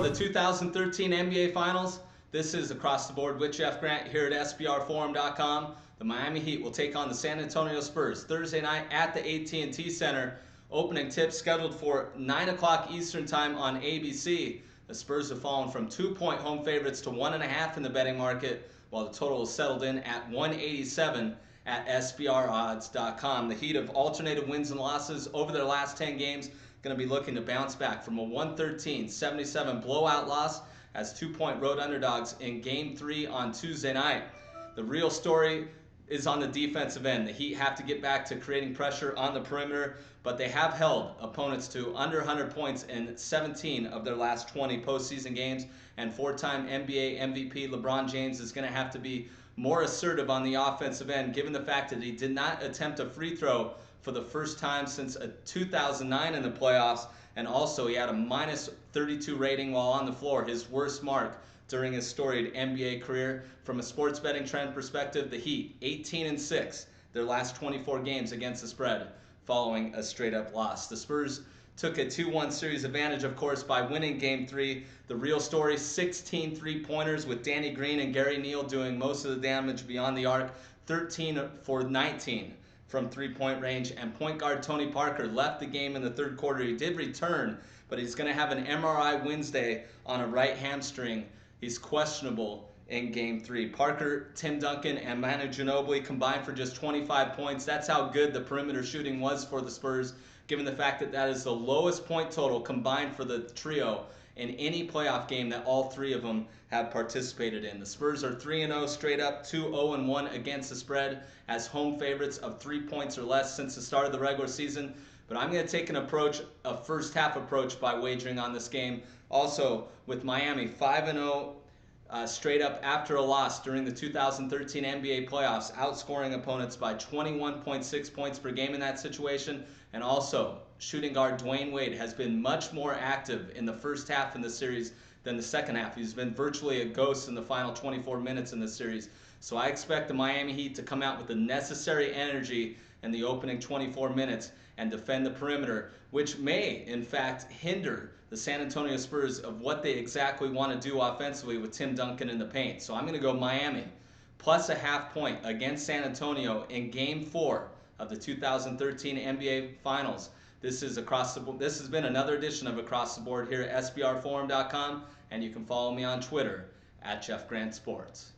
the 2013 NBA Finals. This is Across the Board with Jeff Grant here at SBRforum.com. The Miami Heat will take on the San Antonio Spurs Thursday night at the AT&T Center. Opening tip scheduled for 9 o'clock Eastern Time on ABC. The Spurs have fallen from 2-point home favorites to 1.5 in the betting market, while the total is settled in at 187 at SBRodds.com. The Heat have alternated wins and losses over their last 10 games. Going to be looking to bounce back from a 113-77 blowout loss as 2-point road underdogs in Game 3 on Tuesday night. The real story is on the defensive end. The Heat have to get back to creating pressure on the perimeter, but they have held opponents to under 100 points in 17 of their last 20 postseason games, and four-time NBA MVP LeBron James is going to have to be more assertive on the offensive end, given the fact that he did not attempt a free throw for the first time since 2009 in the playoffs, and also he had a minus 32 rating while on the floor, his worst mark during his storied NBA career. From a sports betting trend perspective, the Heat 18-6 their last 24 games against the spread following a straight-up loss. The Spurs took a 2-1 series advantage, of course, by winning Game 3. The real story, 16 three-pointers with Danny Green and Gary Neal doing most of the damage beyond the arc, 13 for 19 from three-point range, and point guard Tony Parker left the game in the third quarter. He did return, but he's going to have an MRI Wednesday on a right hamstring. He's questionable in Game 3. Parker, Tim Duncan, and Manu Ginobili combined for just 25 points. That's how good the perimeter shooting was for the Spurs, given the fact that that is the lowest point total combined for the trio in any playoff game that all three of them have participated in. The Spurs are 3-0 straight up, 2-0-1 against the spread as home favorites of 3 points or less since the start of the regular season. But I'm going to take a first half approach by wagering on this game. Also, with Miami 5-0 straight up after a loss during the 2013 NBA playoffs, outscoring opponents by 21.6 points per game in that situation. And also, shooting guard Dwayne Wade has been much more active in the first half in the series than the second half. He's been virtually a ghost in the final 24 minutes in this series. So I expect the Miami Heat to come out with the necessary energy in the opening 24 minutes and defend the perimeter, which may, in fact, hinder the San Antonio Spurs of what they exactly want to do offensively with Tim Duncan in the paint. So I'm going to go Miami plus a half point against San Antonio in Game 4 of the 2013 NBA Finals. This is Across the Board. This has been another edition of Across the Board here at SBRforum.com, and you can follow me on Twitter at Jeff Grant Sports.